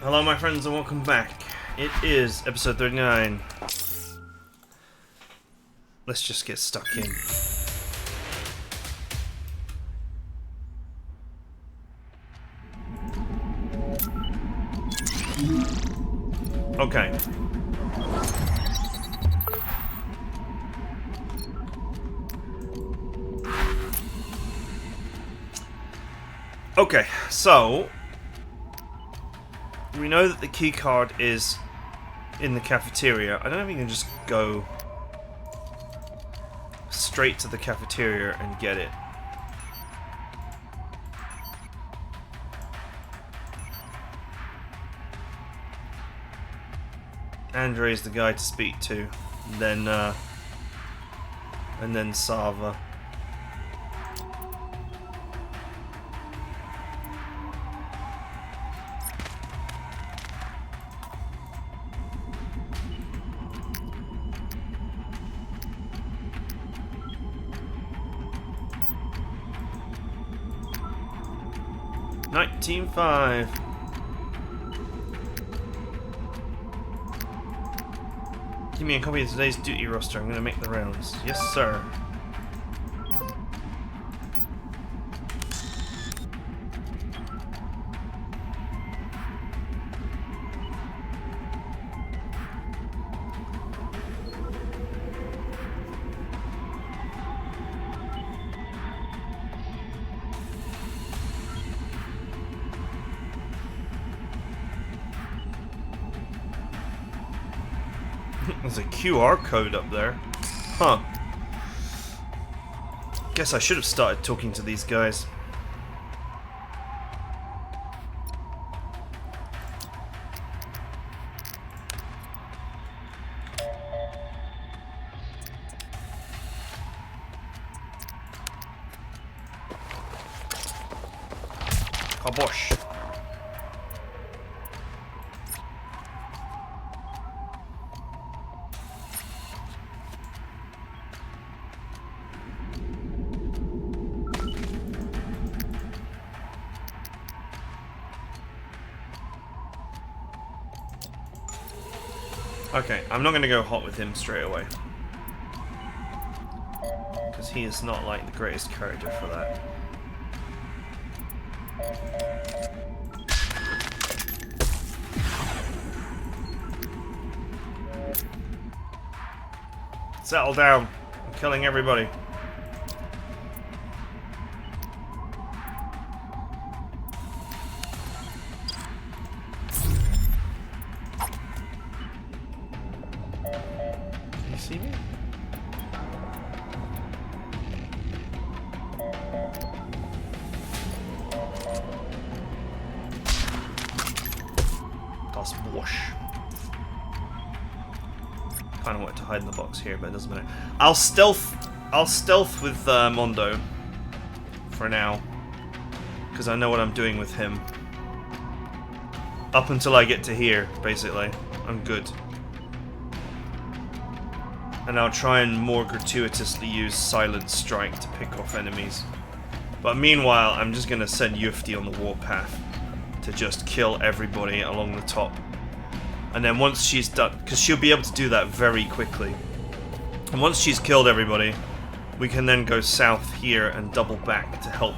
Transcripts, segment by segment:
Hello my friends and welcome back. It is episode 39. Let's just get stuck in. Okay. Okay, so we know that the key card is in the cafeteria. I don't know if you can just go straight to the cafeteria and get it. Andre's the guy to speak to, and then Sava. Team 5. Give me a copy of today's duty roster. I'm going to make the rounds. Yes, sir. There's a QR code up there. Huh. Guess I should have started talking to these guys. Kabosh. Okay, I'm not going to go hot with him straight away. Because he is not like the greatest character for that. Settle down. I'm killing everybody. See me? Das Wash. Kind of wanted to hide in the box here, but it doesn't matter. I'll stealth with Mondo for now, because I know what I'm doing with him. Up until I get to here, basically, I'm good. And I'll try and more gratuitously use Silent Strike to pick off enemies. But meanwhile, I'm just going to send Yufti on the warpath to just kill everybody along the top. And then once she's done, because she'll be able to do that very quickly. And once she's killed everybody, we can then go south here and double back to help.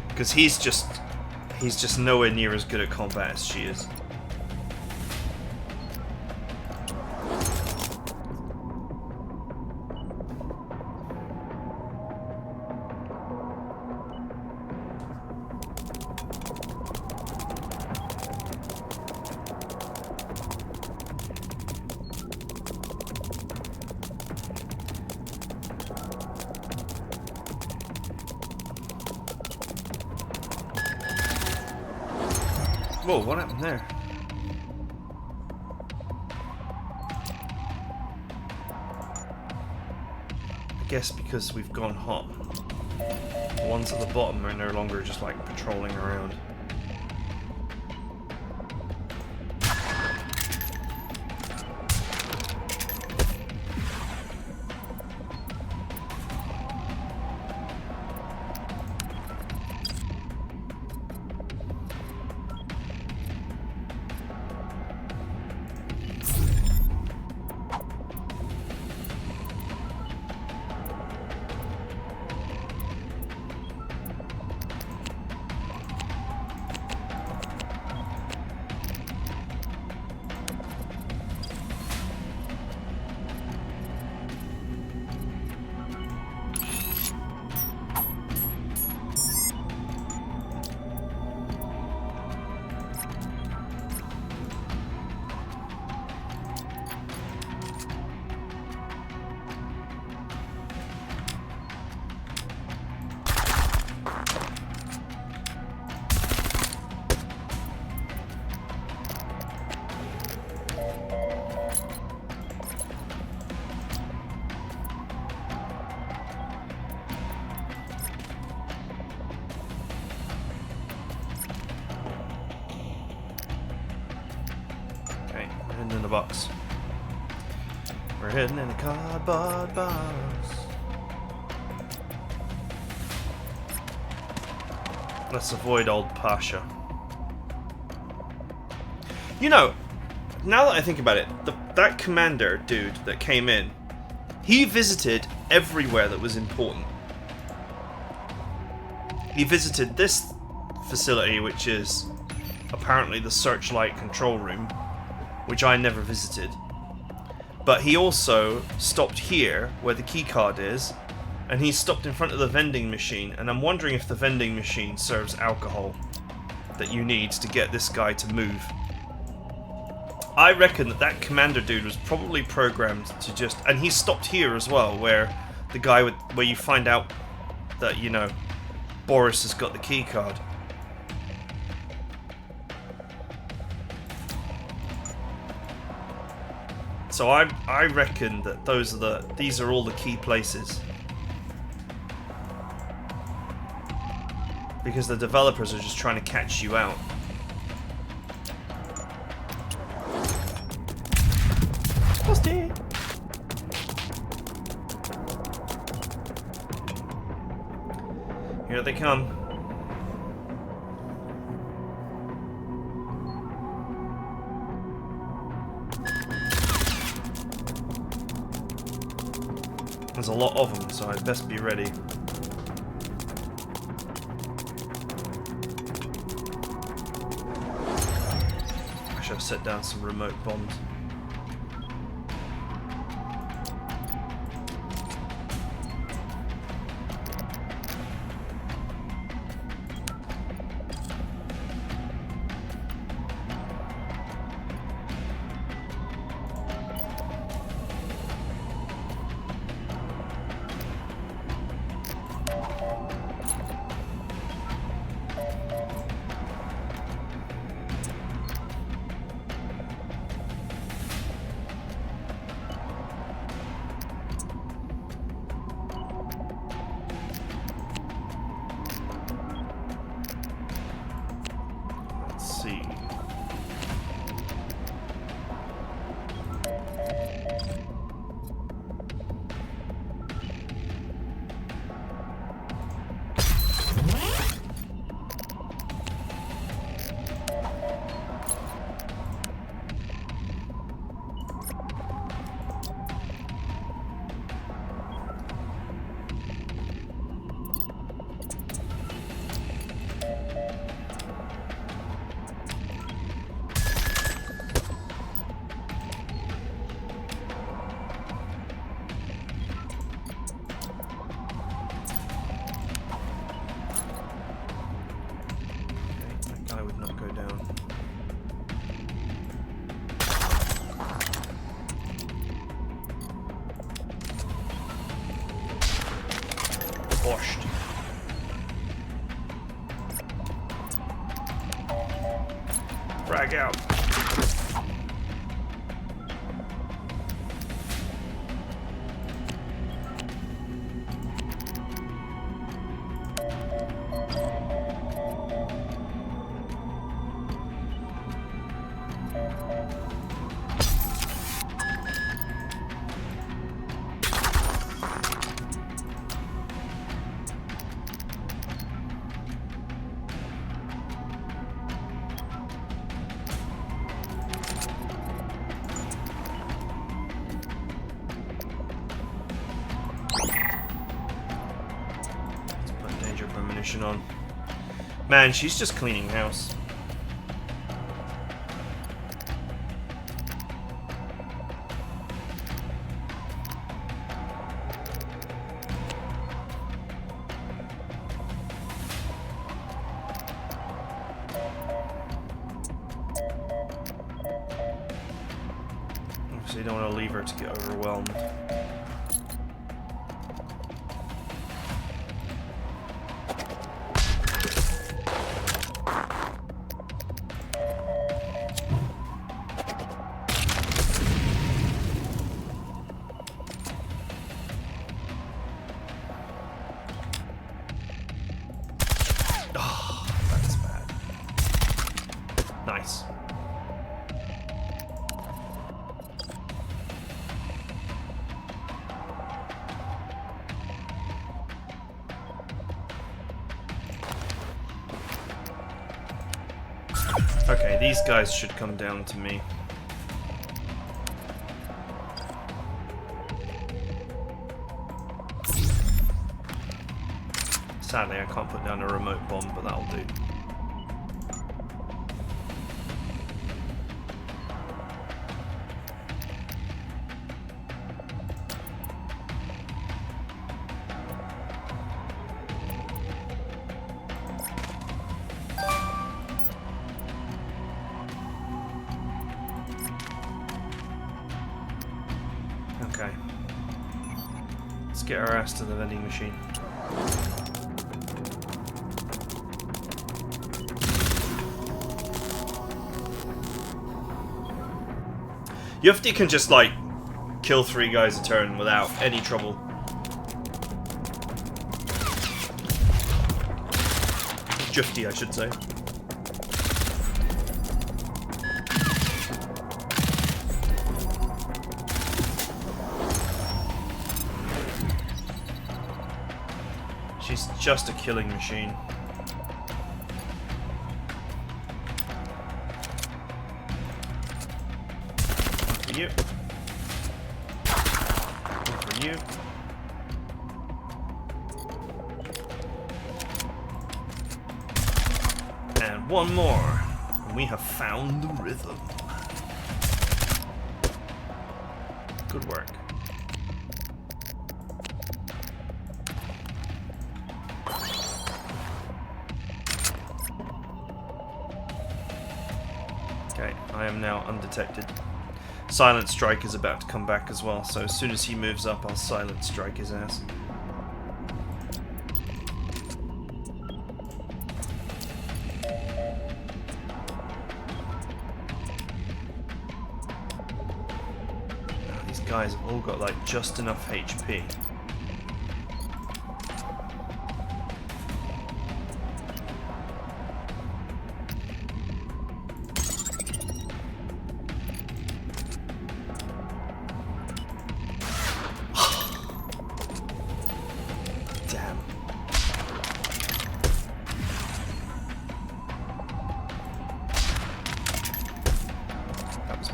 Because he's just nowhere near as good at combat as she is. Whoa, what happened there? I guess because we've gone hot. The ones at the bottom are no longer just like patrolling around. hidden in a box. We're hidden in a cardboard box. Let's avoid old Pasha. You know, now that I think about it, that commander dude that came in, he visited everywhere that was important. He visited this facility, which is apparently the Searchlight control room, which I never visited. But he also stopped here, where the keycard is, and he stopped in front of the vending machine, and I'm wondering if the vending machine serves alcohol that you need to get this guy to move. I reckon that commander dude was probably programmed to just... And he stopped here as well, where the guy with... where you find out that, you know, Boris has got the keycard. So I reckon that these are all the key places. Because the developers are just trying to catch you out. Busty! Here they come. There's a lot of them, so I'd best be ready. I should have set down some remote bombs. Washed. Frag out. On. Man, she's just cleaning house. So you don't want to leave her to get overwhelmed. Okay, these guys should come down to me. Sadly, I can't put down a remote bomb, but that'll do. Okay. Let's get our ass to the vending machine. Yufti can just, like, kill 3 guys a turn without any trouble. Jufti, I should say. She's just a killing machine. For you. For you. And one more. And we have found the rhythm. Good work. Okay, I am now undetected. Silent Strike is about to come back as well, so as soon as he moves up, I'll Silent Strike his ass. Now, these guys have all got like just enough HP.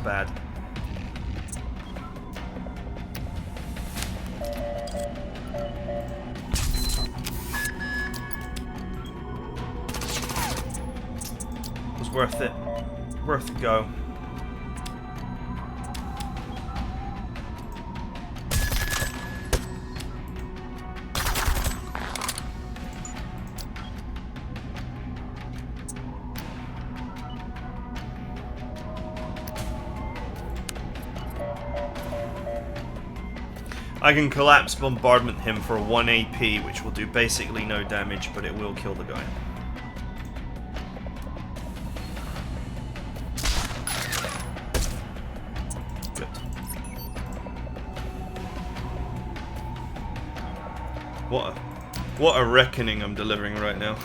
Bad. It was worth it. Worth a go. I can collapse bombardment him for 1 AP, which will do basically no damage, but it will kill the guy. Good. What a reckoning I'm delivering right now.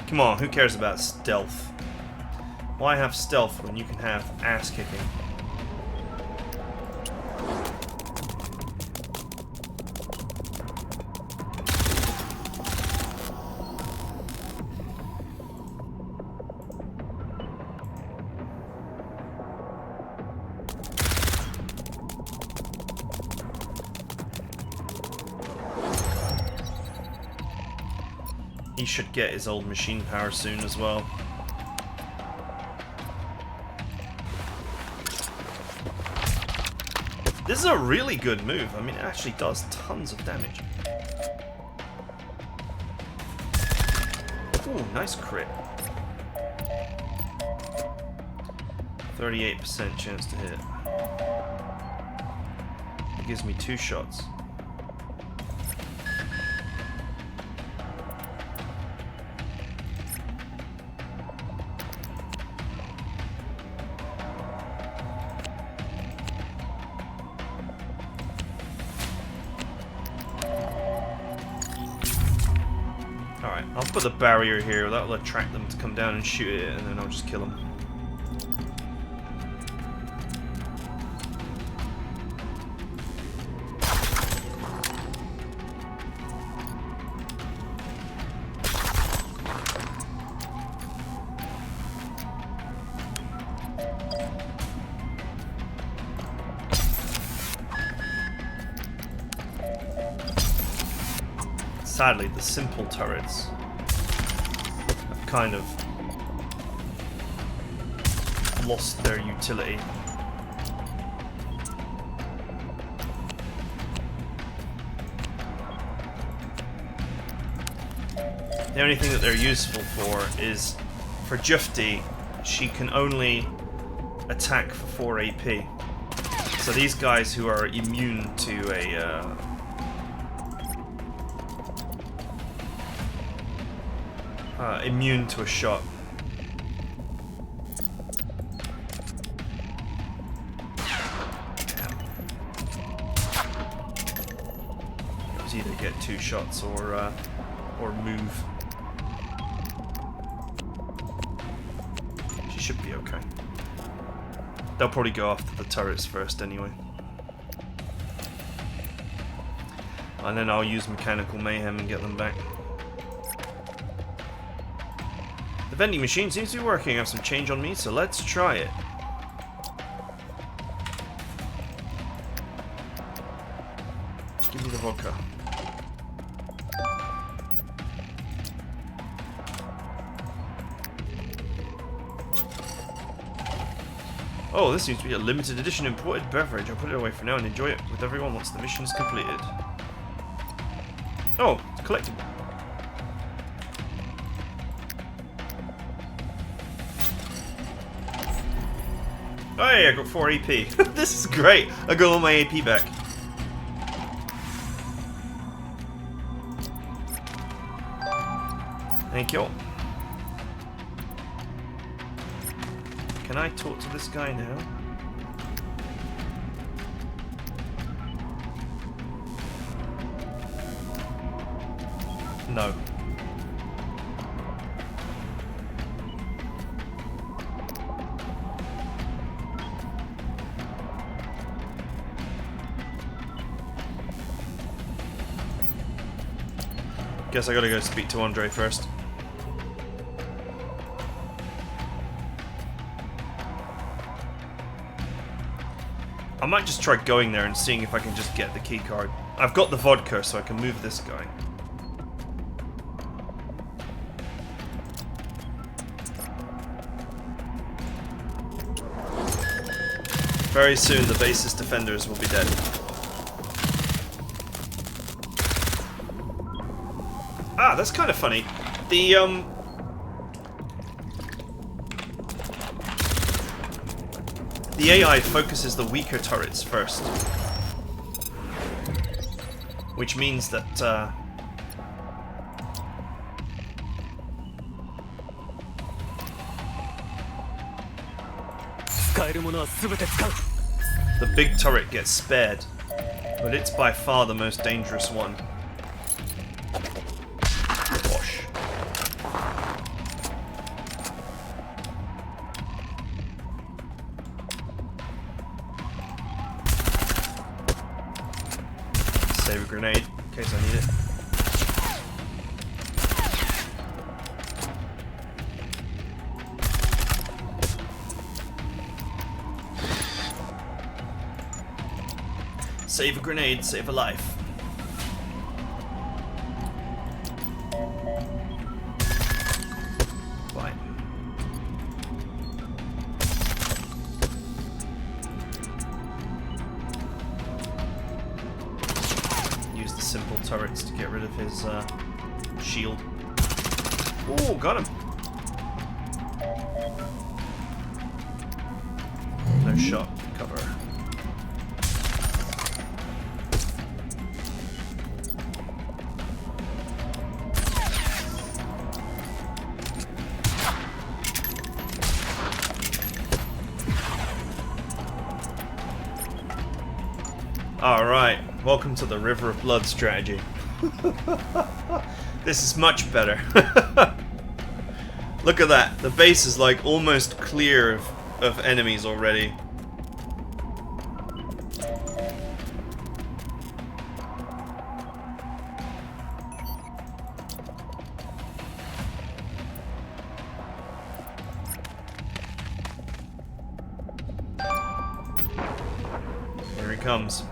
Come on, who cares about stealth? Why have stealth when you can have ass kicking? He should get his old machine power soon as well. This is a really good move. I mean, it actually does tons of damage. Ooh, nice crit. 38% chance to hit. It gives me 2 shots. Alright, I'll put the barrier here. That will attract them to come down and shoot it, and then I'll just kill them. Sadly, the simple turrets have kind of lost their utility. The only thing that they're useful for is, for Jufti, she can only attack for 4 AP. So these guys who are immune to a shot. It's either get 2 shots or move. She should be okay. They'll probably go after the turrets first anyway. And then I'll use Mechanical Mayhem and get them back. The vending machine seems to be working. I have some change on me, so let's try it. Give me the vodka. Oh, this seems to be a limited edition imported beverage. I'll put it away for now and enjoy it with everyone once the mission's completed. Oh, it's collectible. Oh yeah, I got 4 AP. This is great. I got all my AP back. Thank you. Can I talk to this guy now? No. Guess I gotta go speak to Andre first. I might just try going there and seeing if I can just get the key card. I've got the vodka, so I can move this guy. Very soon the base's defenders will be dead. Ah, that's kind of funny. The AI focuses the weaker turrets first. Which means that, the big turret gets spared, but it's by far the most dangerous one. Wash. Save a grenade in case I need it. Save a grenade, save a life. Fine. Use the simple turrets to get rid of his shield. Ooh, got him. No shot, cover. Alright, welcome to the River of Blood strategy. This is much better. Look at that, the base is like almost clear of enemies already. Here he comes.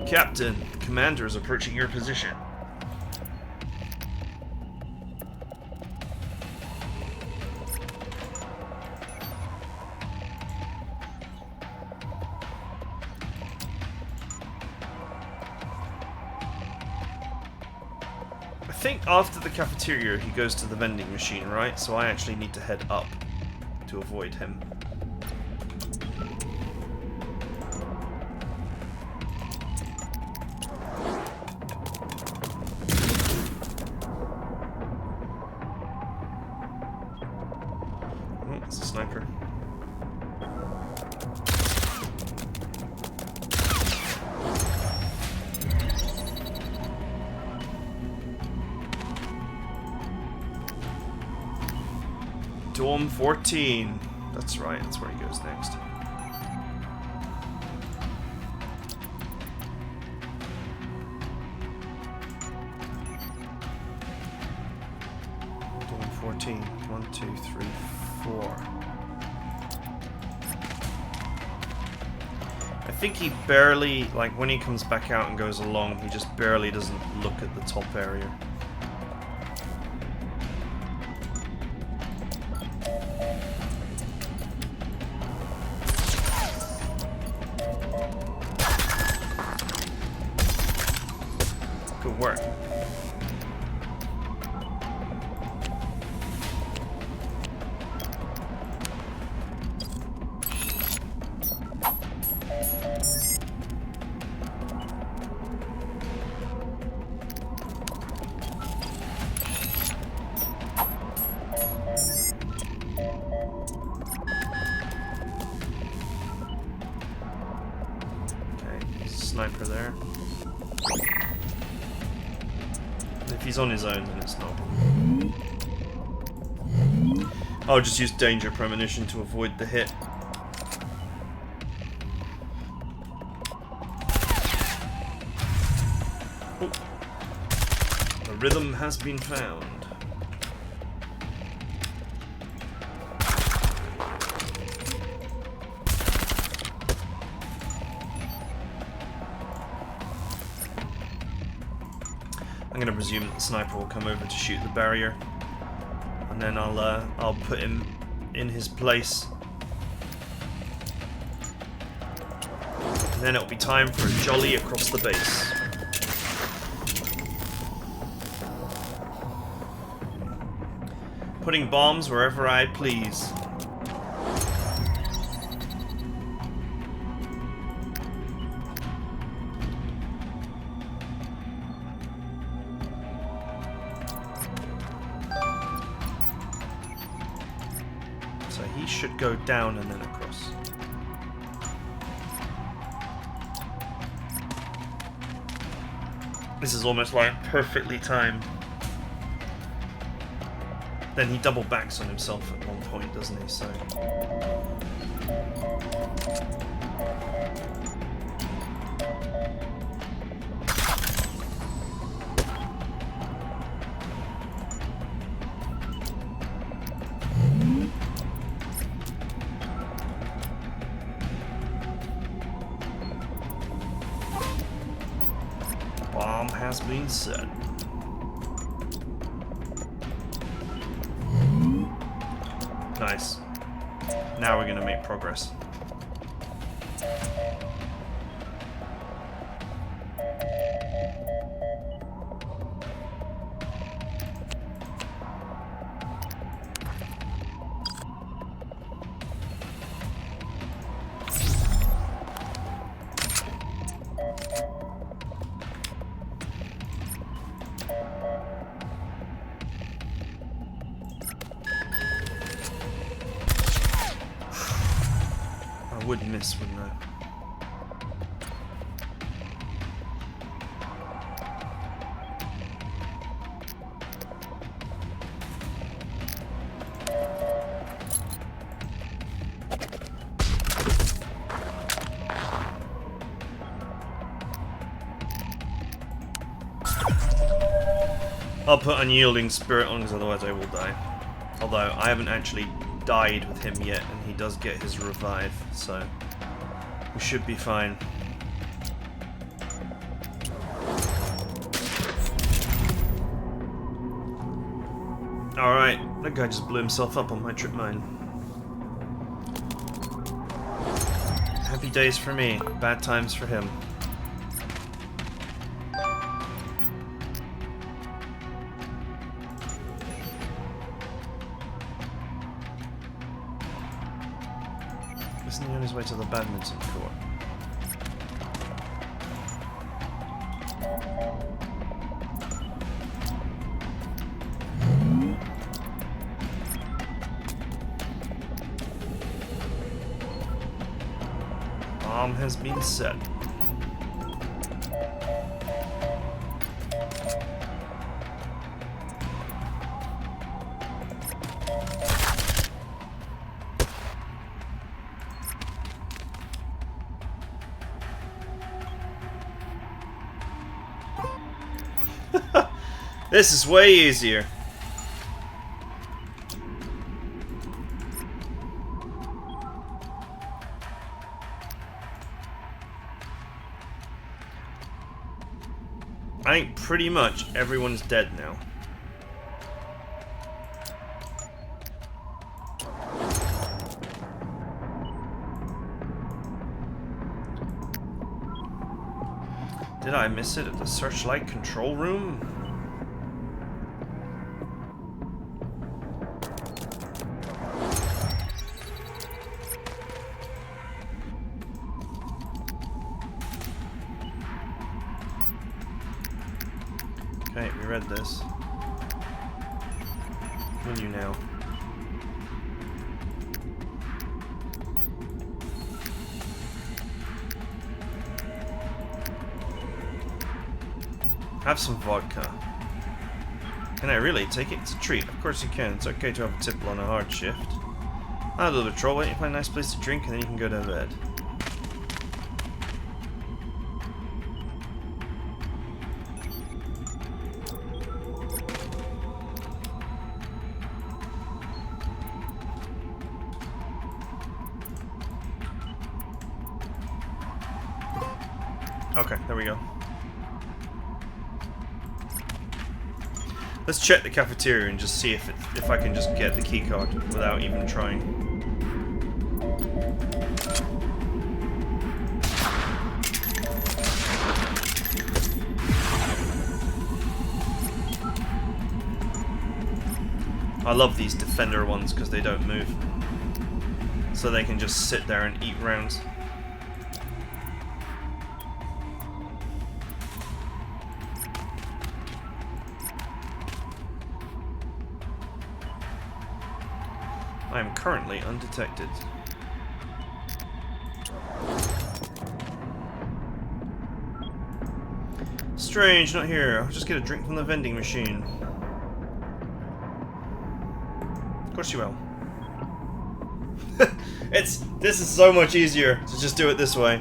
Captain, the commander is approaching your position. I think after the cafeteria he goes to the vending machine, right? So I actually need to head up to avoid him. Oh, it's a sniper. Dorm 14. That's right, that's where he goes next. Dorm 14. 1, 2, 3, 4. I think he barely, like when he comes back out and goes along, he just barely doesn't look at the top area. Good work. Sniper there. If he's on his own, then it's not. I'll just use danger premonition to avoid the hit. Oh. The rhythm has been found. I'm going to presume that the sniper will come over to shoot the barrier, and then I'll put him in his place, and then it'll be time for a jolly across the base. Putting bombs wherever I please. So he should go down and then across. This is almost like perfectly timed. Then he double backs on himself at one point, doesn't he? So. Bomb has been set. Nice. Now we're going to make progress. I would miss, wouldn't I? I'll put Unyielding Spirit on because otherwise I will die. Although I haven't actually died with him yet, and he does get his revive, so we should be fine. Alright, that guy just blew himself up on my trip mine. Happy days for me, bad times for him. Isn't he on his way to the badminton court? Bomb has been set. This is way easier. I think pretty much everyone's dead now. Did I miss it at the searchlight control room? Okay, we read this. Menu now. Have some vodka. Can I really take it? It's a treat. Of course you can. It's okay to have a tipple on a hard shift. I'll do the patrol. Wait, you find a nice place to drink and then you can go to bed. Okay, there we go. Let's check the cafeteria and just see if I can just get the key card without even trying. I love these defender ones because they don't move. So they can just sit there and eat rounds. I am currently undetected. Strange, not here. I'll just get a drink from the vending machine. Of course you will. This is so much easier to just do it this way.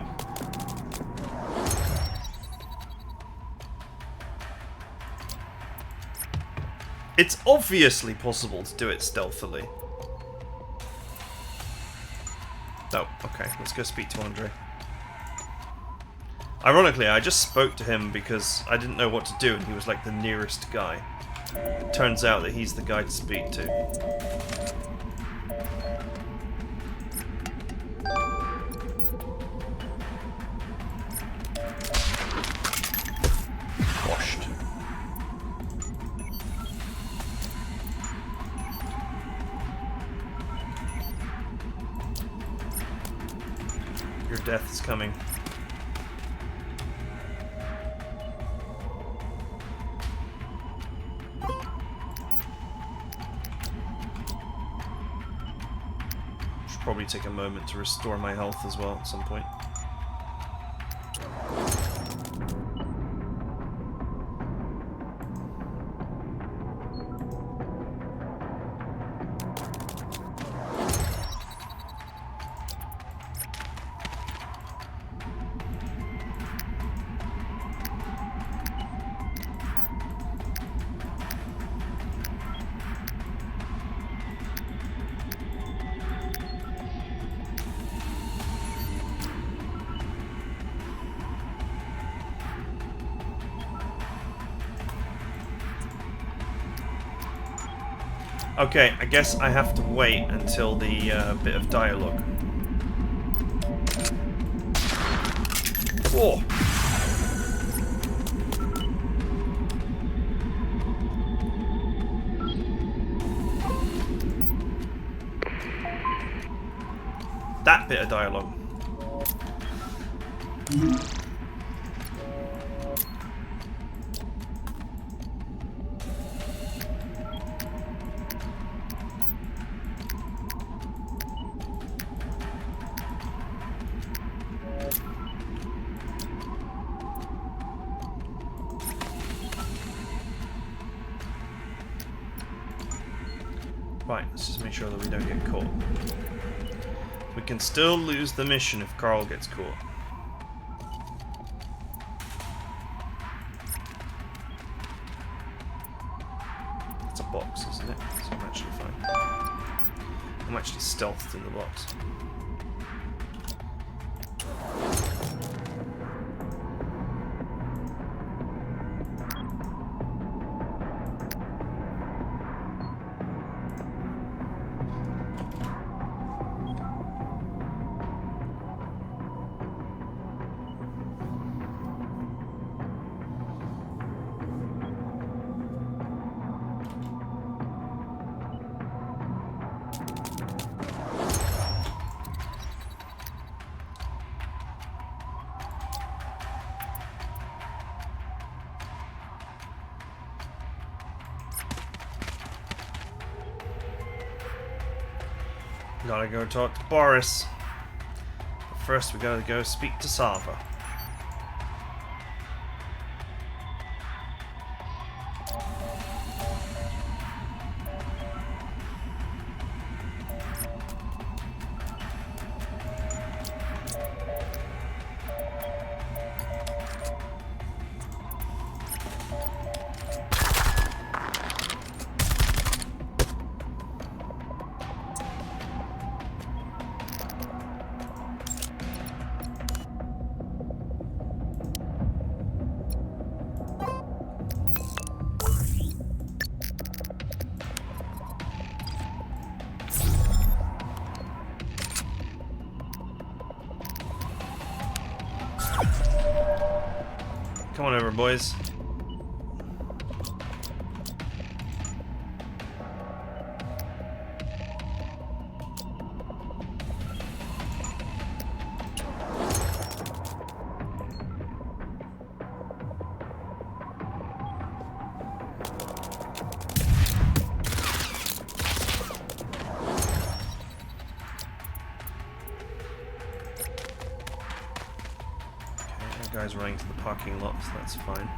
It's obviously possible to do it stealthily. Oh, okay, let's go speak to Andre. Ironically, I just spoke to him because I didn't know what to do and he was like the nearest guy. It turns out that he's the guy to speak to. Washed. Your death is coming. Should probably take a moment to restore my health as well at some point. Okay, I guess I have to wait until the bit of dialogue. Oh! That bit of dialogue. Right, let's just make sure that we don't get caught. We can still lose the mission if Carl gets caught. It's a box, isn't it? So I'm actually fine. I'm actually stealthed in the box. Gotta go talk to Boris. But first we gotta go speak to Sava. Come on over, boys. Guy's running to the parking lot, so that's fine.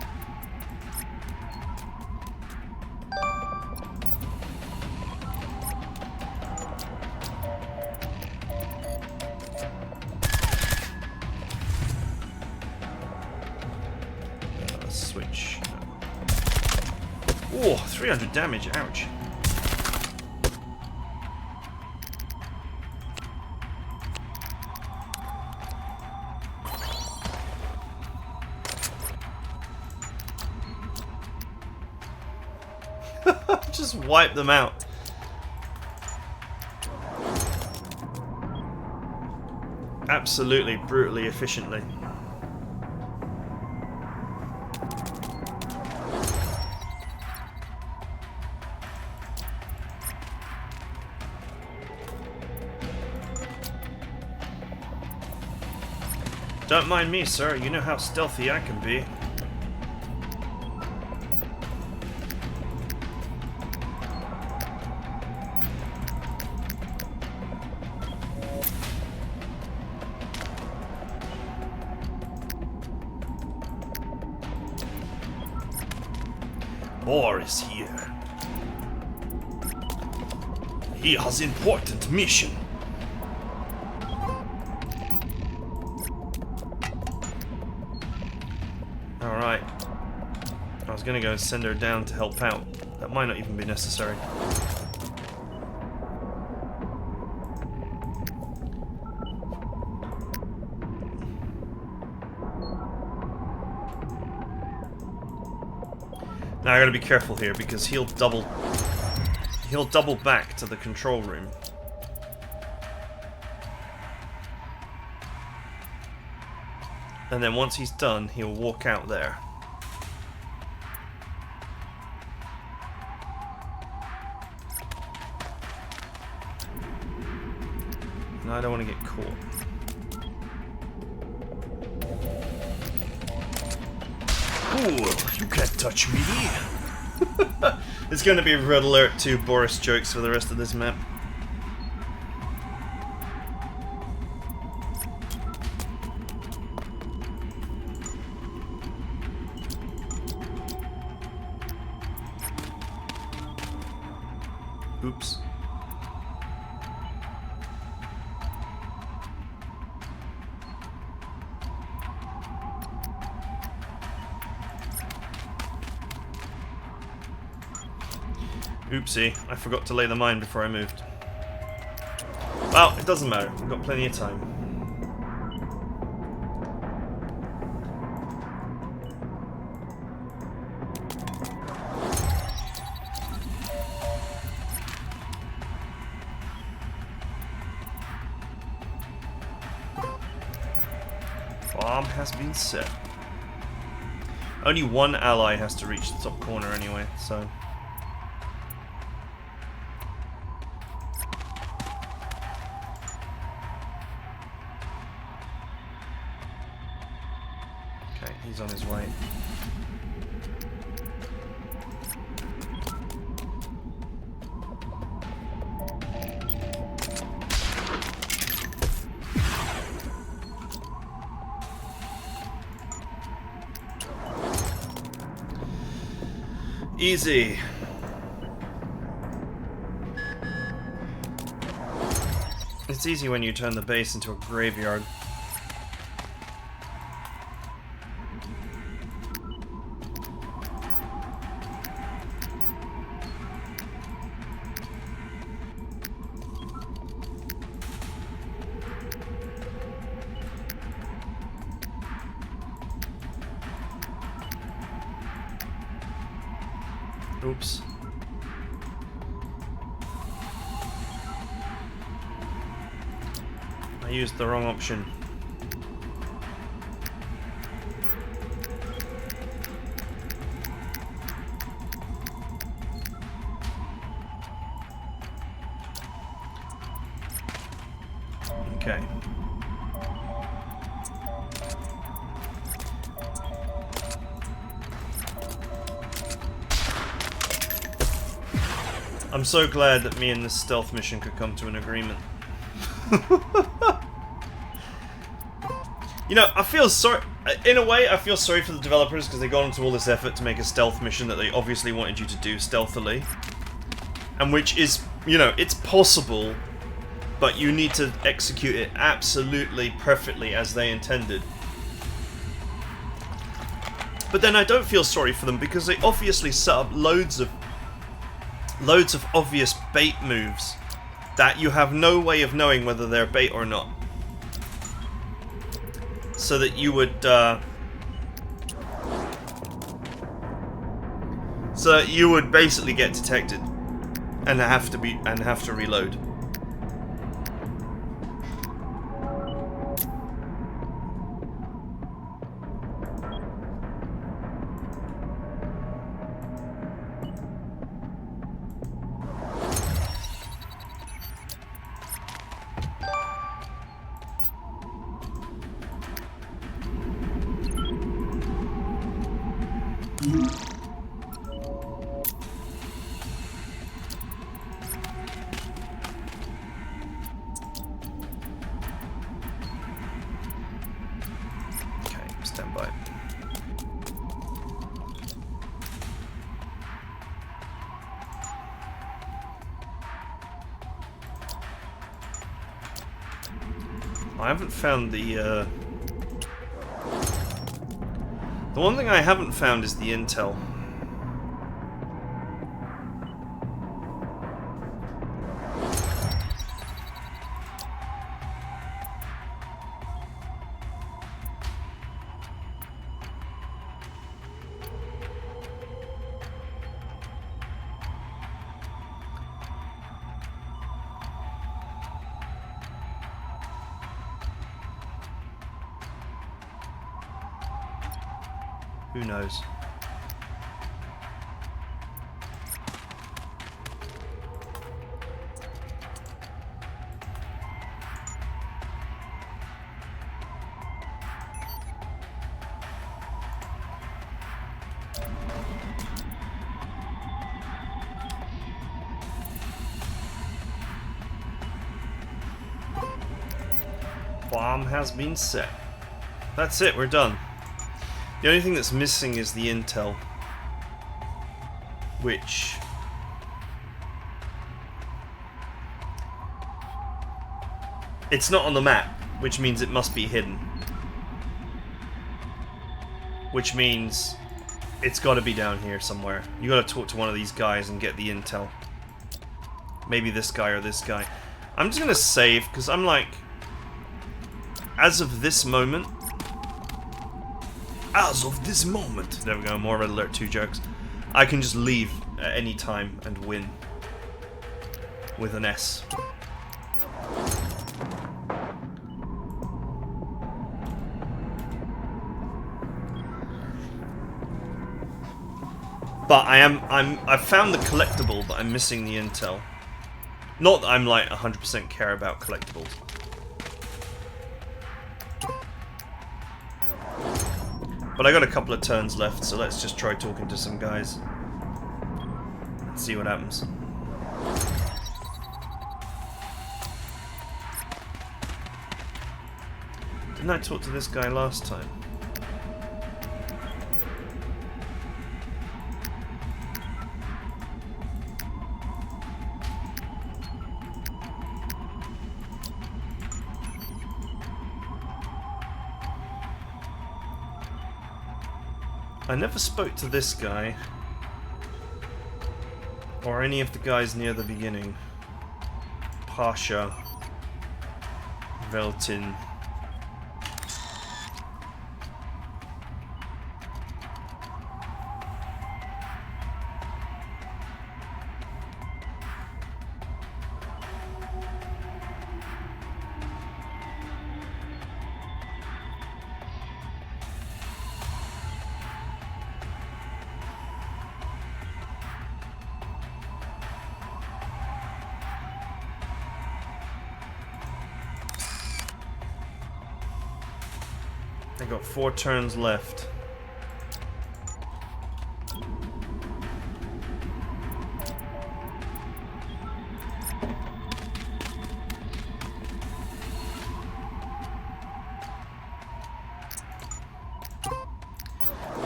Let's switch. Oh, 300 damage, ouch. Just wipe them out. Absolutely, brutally, efficiently. Don't mind me, sir. You know how stealthy I can be. Boris here. He has important mission. Alright. I was gonna go send her down to help out. That might not even be necessary. Now I gotta be careful here because he'll double he'll double back to the control room. And then once he's done, he'll walk out there. And I don't want to get caught. Ooh, you can't touch me. It's going to be Red Alert 2 Boris jokes for the rest of this map. Oops. Oopsie, I forgot to lay the mine before I moved. Well, it doesn't matter, we've got plenty of time. Bomb has been set. Only one ally has to reach the top corner anyway, so... Okay, he's on his way. Easy. It's easy when you turn the base into a graveyard. Oops. I used the wrong option. Okay. I'm so glad that me and this stealth mission could come to an agreement. You know, I feel sorry... In a way, I feel sorry for the developers because they got into all this effort to make a stealth mission that they obviously wanted you to do stealthily. And which is, you know, it's possible, but you need to execute it absolutely perfectly as they intended. But then I don't feel sorry for them because they obviously set up loads of obvious bait moves that you have no way of knowing whether they're bait or not. So that you would basically get detected and have to reload. Okay, stand by. I haven't found the one thing I haven't found is the intel. Who knows? Bomb has been set. That's it, we're done. The only thing that's missing is the intel. Which... it's not on the map, which means it must be hidden. Which means it's gotta be down here somewhere. You gotta talk to one of these guys and get the intel. Maybe this guy or this guy. I'm just gonna save, because I'm like... as of this moment... there we go, more Red Alert 2 jokes. I can just leave at any time and win. With an S. But I've found the collectible, but I'm missing the intel. Not that I'm like 100% care about collectibles. But I got a couple of turns left, so let's just try talking to some guys. Let's see what happens. Didn't I talk to this guy last time? I never spoke to this guy. Or any of the guys near the beginning. Pasha. Veltin. I got 4 turns left.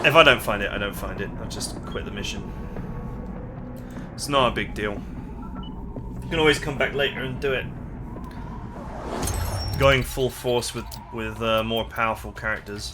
If I don't find it, I don't find it. I'll just quit the mission. It's not a big deal. You can always come back later and do it. Going full force with more powerful characters.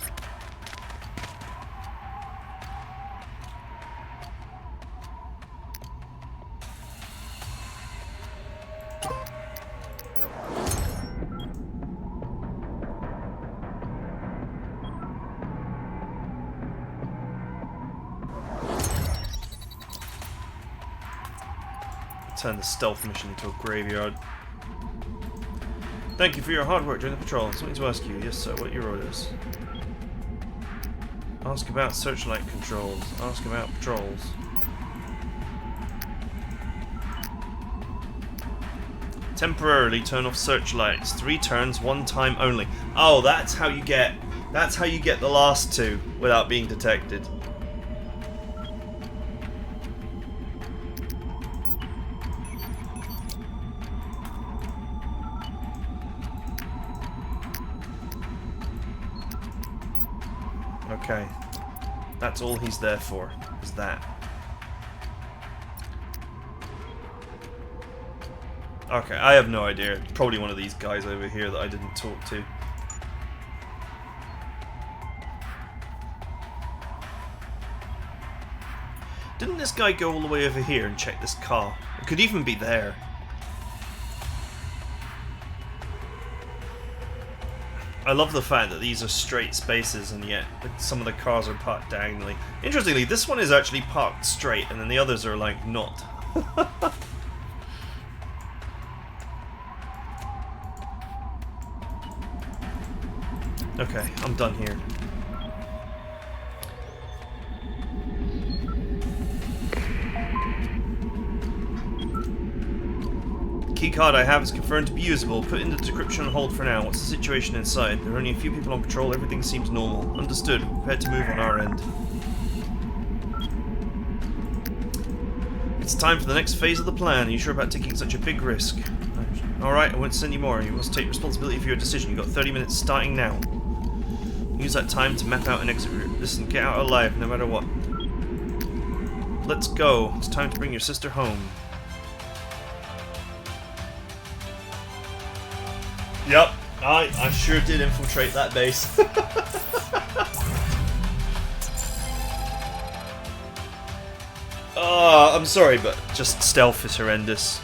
Turn the stealth mission into a graveyard. Thank you for your hard work during the patrol. Something to ask you. Yes, sir. What are your orders? Ask about searchlight controls. Ask about patrols. Temporarily turn off searchlights. 3 turns, 1 time only. Oh, that's how you get the last 2 without being detected. Okay, that's all he's there for, is that. Okay, I have no idea. Probably one of these guys over here that I didn't talk to. Didn't this guy go all the way over here and check this car? It could even be there. I love the fact that these are straight spaces and yet some of the cars are parked diagonally. Interestingly, this one is actually parked straight and then the others are like not. Okay, I'm done here. Keycard I have is confirmed to be usable. Put in the decryption on hold for now. What's the situation inside? There are only a few people on patrol. Everything seems normal. Understood. Prepared to move on our end. It's time for the next phase of the plan. Are you sure about taking such a big risk? Alright, I won't send you more. You must take responsibility for your decision. You've got 30 minutes starting now. Use that time to map out an exit route. Listen, get out alive, no matter what. Let's go. It's time to bring your sister home. Yep, I sure did infiltrate that base. I'm sorry, but just stealth is horrendous.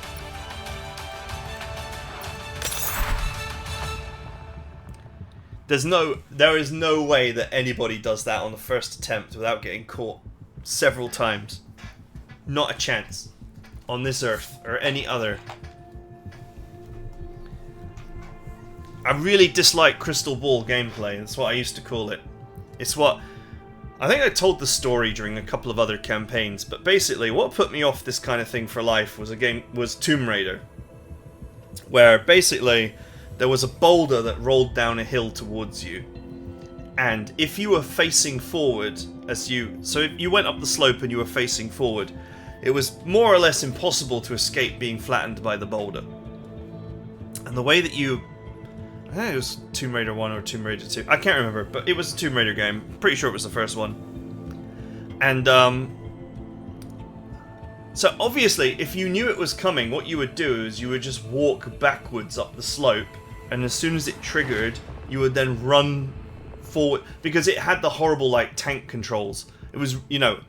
There is no way that anybody does that on the first attempt without getting caught several times. Not a chance. On this earth, or any other. I really dislike crystal ball gameplay, that's what I used to call it. It's what... I think I told the story during a couple of other campaigns, but basically what put me off this kind of thing for life was Tomb Raider. Where basically there was a boulder that rolled down a hill towards you. And if you were facing forward, so if you went up the slope and you were facing forward, it was more or less impossible to escape being flattened by the boulder. And the way that you... I think it was Tomb Raider 1 or Tomb Raider 2. I can't remember, but it was a Tomb Raider game. Pretty sure it was the first one. And, so obviously, if you knew it was coming, what you would do is you would just walk backwards up the slope, and as soon as it triggered, you would then run forward, because it had the horrible, like, tank controls. It was, you know,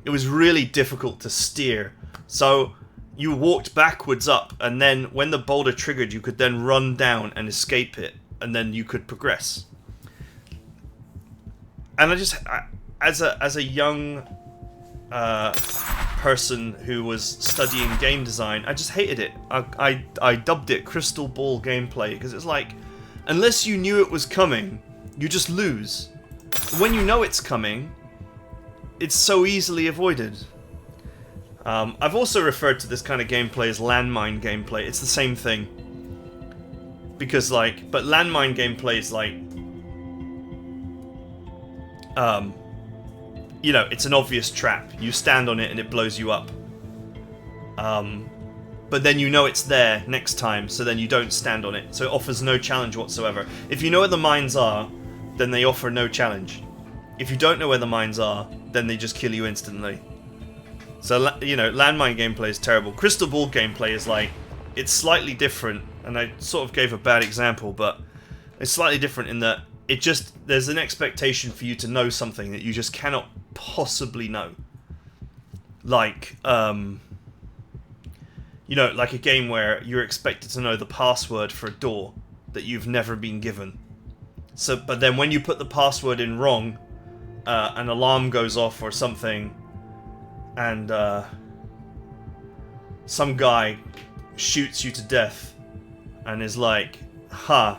it was really difficult to steer. So... you walked backwards up, and then when the boulder triggered, you could then run down and escape it, and then you could progress. And as a young person who was studying game design, I just hated it. I dubbed it crystal ball gameplay, because it's like, unless you knew it was coming, you just lose. When you know it's coming, it's so easily avoided. I've also referred to this kind of gameplay as landmine gameplay. It's the same thing. Because, like, but landmine gameplay is like... you know, it's an obvious trap. You stand on it and it blows you up. But then you know it's there next time, so then you don't stand on it. So it offers no challenge whatsoever. If you know where the mines are, then they offer no challenge. If you don't know where the mines are, then they just kill you instantly. So, you know, landmine gameplay is terrible. Crystal ball gameplay is like, it's slightly different, and I sort of gave a bad example, but it's slightly different in that it just, there's an expectation for you to know something that you just cannot possibly know. Like, you know, like a game where you're expected to know the password for a door that you've never been given. So, but then when you put the password in wrong, an alarm goes off or something, and some guy shoots you to death and is like, ha,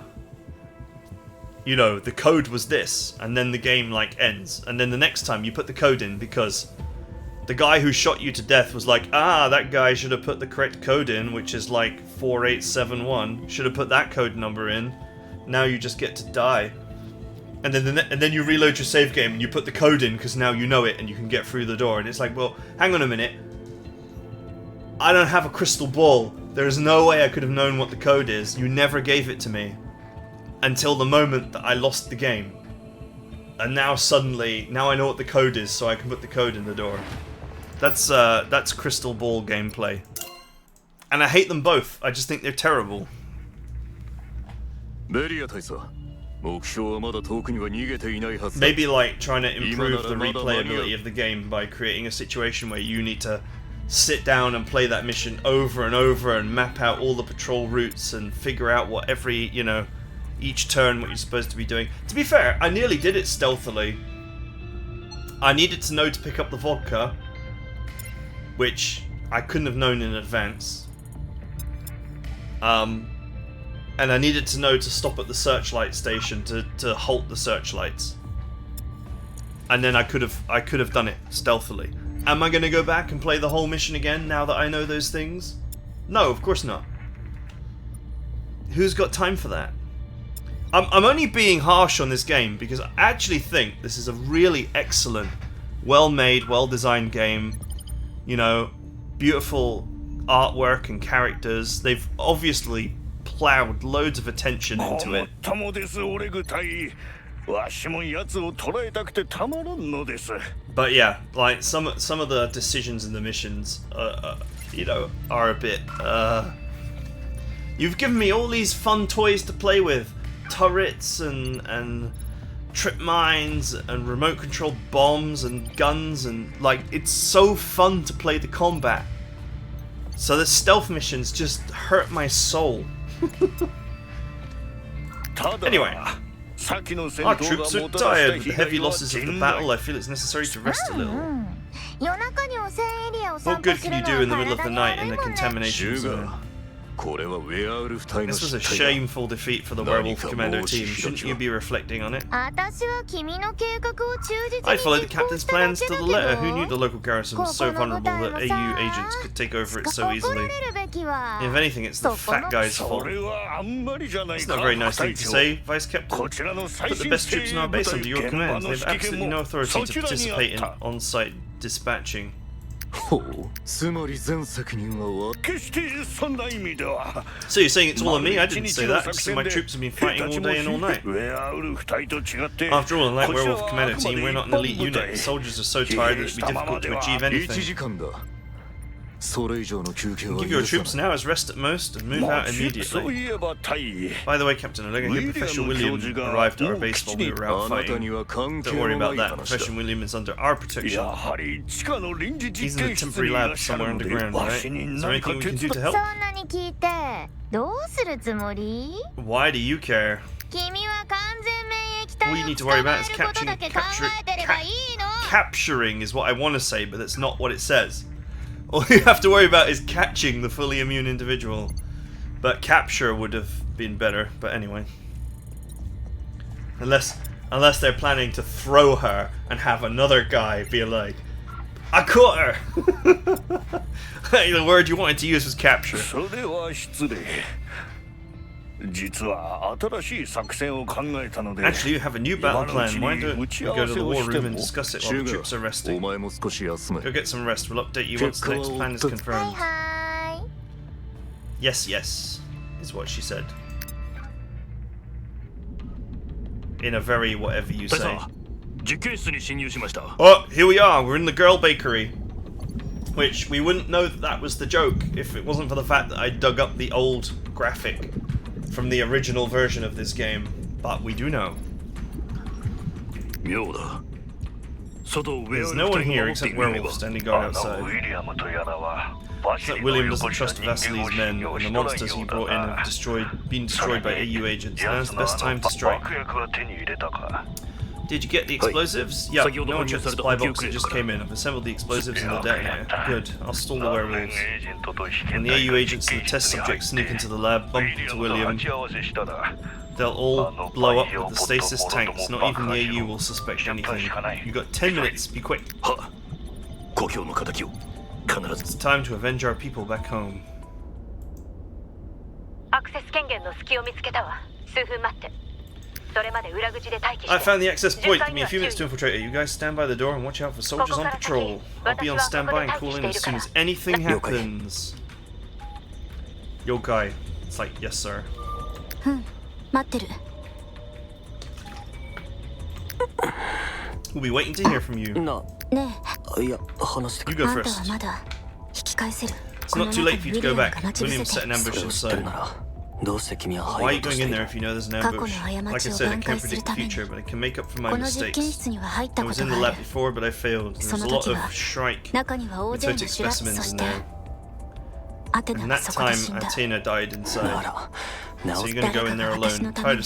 you know, the code was this, and then the game like ends, and then the next time you put the code in because the guy who shot you to death was like, ah, that guy should have put the correct code in, which is like 4871, should have put that code number in, now you just get to die. And then you reload your save game and you put the code in because now you know it and you can get through the door. And it's like, well, hang on a minute. I don't have a crystal ball. There is no way I could have known what the code is. You never gave it to me. Until the moment that I lost the game. And now suddenly, now I know what the code is, so I can put the code in the door. That's crystal ball gameplay. And I hate them both. I just think they're terrible. Maybe like trying to improve the replayability of the game by creating a situation where you need to sit down and play that mission over and over and map out all the patrol routes and figure out what every, you know, each turn what you're supposed to be doing. To be fair, I nearly did it stealthily. I needed to know to pick up the vodka, which I couldn't have known in advance. And I needed to know to stop at the searchlight station to halt the searchlights. And then I could have done it stealthily. Am I going to go back and play the whole mission again now that I know those things? No, of course not. Who's got time for that? I'm only being harsh on this game because I actually think this is a really excellent, well-made, well-designed game. You know, beautiful artwork and characters. They've obviously plowed loads of attention into it. But yeah, like some of the decisions in the missions, you know, are a bit. You've given me all these fun toys to play with, turrets and trip mines and remote controlled bombs and guns, and like it's so fun to play the combat. So the stealth missions just hurt my soul. Anyway, our troops are tired with the heavy losses of the battle. I feel it's necessary to rest a little. What good can you do in the middle of the night in a contamination zone? This was a shameful defeat for the werewolf commando team. Shouldn't you be reflecting on it? I followed the captain's plans to the letter. Who knew the local garrison was so vulnerable that AU agents could take over it so easily? If anything, it's the fat guy's fault. It's not a very nice thing to say, Vice Captain. Put the best troops in our base under your command. They have absolutely no authority to participate in on-site dispatching. So you're saying it's all on me? I didn't say that. I just said my troops have been fighting all day and all night. After all, unlike Werewolf Commando Team, we're not an elite unit. The soldiers are so tired that it would be difficult to achieve anything. Give your troops an hour's rest at most and move out immediately. By the way, Captain Oleg, I hear Professor William arrived at our base while we were out fighting. Don't worry about that. Professor William is under our protection. He's in a temporary lab somewhere underground, right? Is there anything we can do to help? Why do you care? All you need to worry about is capturing is what I want to say, but that's not what it says. All you have to worry about is catching the fully immune individual. But capture would have been better, but anyway. Unless they're planning to throw her and have another guy be like, I caught her! The word you wanted to use was capture. Actually, you have a new battle plan. Why don't we go to the war room and discuss it while the troops are resting? Go get some rest. We'll update you once the next plan is confirmed. Yes, yes, is what she said. In a very whatever you say. Oh, here we are. We're in the girl bakery. Which, we wouldn't know that was the joke if it wasn't for the fact that I dug up the old graphic from the original version of this game, but we do know. There's no one here except werewolves standing guard outside. It's that William doesn't trust Vasily's men, and the monsters he brought in have been destroyed by AU agents. Now's the best time to strike. Did you get the explosives? Yeah, no one checked the supply box that just came in. I've assembled the explosives in the detonator. Good, I'll stall the werewolves. When the AU agents and the test subjects sneak into the lab, bump into William, they'll all blow up with the stasis tanks. Not even the AU will suspect anything. You've got 10 minutes, be quick. It's time to avenge our people back home. I found the access point. Give me a few minutes to infiltrate it. You guys stand by the door and watch out for soldiers on patrol. I'll be on standby and call in as soon as anything happens. Yo, guy. It's like, yes, sir. We'll be waiting to hear from you. You go first. It's not too late for you to go back. William set an ambush inside. Why are you going in there if you know there's an ambush? Like I said, I can't predict the future, but I can make up for my mistakes. I was in the lab before, but I failed. There's a lot of Shrike mitotic specimens in there. And that time, Athena died inside. So you're gonna go in there alone. Tired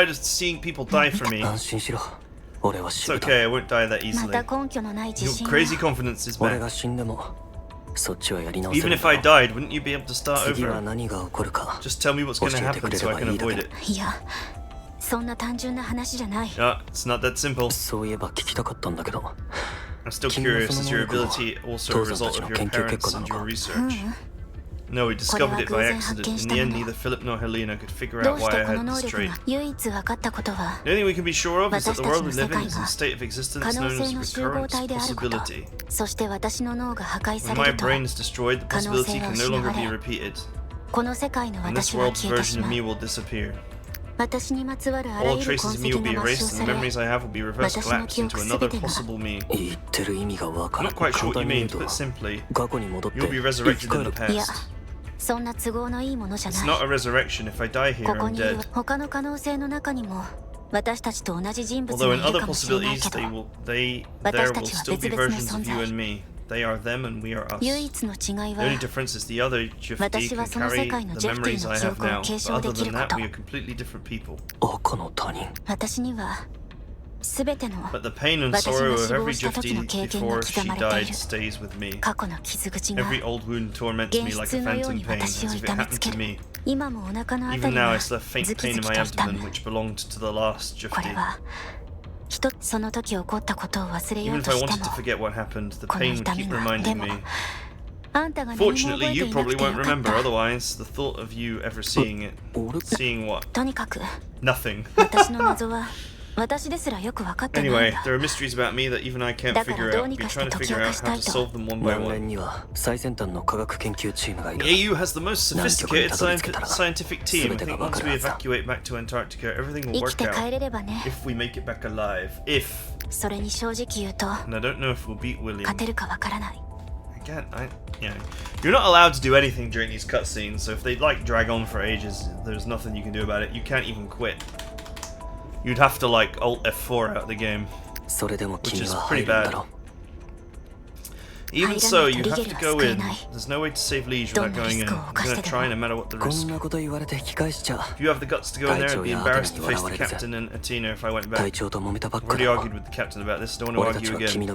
of seeing people die for me. It's okay, I won't die that easily. Your crazy confidence is back. Even if I died, wouldn't you be able to start over? Just tell me what's going to happen so I can avoid it. It's not that simple. I'm still curious, is your ability also a result of your parents and your research? No, we discovered it by accident. In the end, neither Philip nor Helena could figure out why I had this trait. The only thing we can be sure of is that the world we live in is in a state of existence known as recurrent possibility. When my brain is destroyed, the possibility can no longer be repeated. And this world's version of me will disappear. All traces of me will be erased, and the memories I have will be reverse collapsed into another possible me. I'm not quite sure what you mean, to put simply, you'll be resurrected in the past. It's not a resurrection. If I die here, I'm dead. Although in other possibilities, there will still be versions of you and me. They are them and we are us. The only difference is the other Jifty can carry the memories I have now, but other than that, we are completely different people. But the pain and sorrow of every Jifty before she died stays with me. Every old wound torments me like a phantom pain, as if it happened to me. Even now I still have faint pain in my abdomen, which belonged to the last Jifty. Even if I wanted to forget what happened, the pain would keep reminding me. Fortunately, you probably won't remember, otherwise, the thought of you ever seeing it. Seeing what? Nothing. Anyway, there are mysteries about me that even I can't figure out. We're trying to figure out how to solve them one by one. The AU has the most sophisticated scientific team. I think once we evacuate back to Antarctica, everything will work out. If we make it back alive. If. And I don't know if we'll beat William. Again, you're not allowed to do anything during these cutscenes, so if they drag on for ages, there's nothing you can do about it. You can't even quit. You'd have to Alt F4 out of the game, which is pretty bad. Even so, you have to go in. There's no way to save Liege without going in. I'm gonna try no matter what the risk. If you have the guts to go in there, I'd be embarrassed to face the captain and Athena if I went back. I've already argued with the captain about this, I don't want to argue again.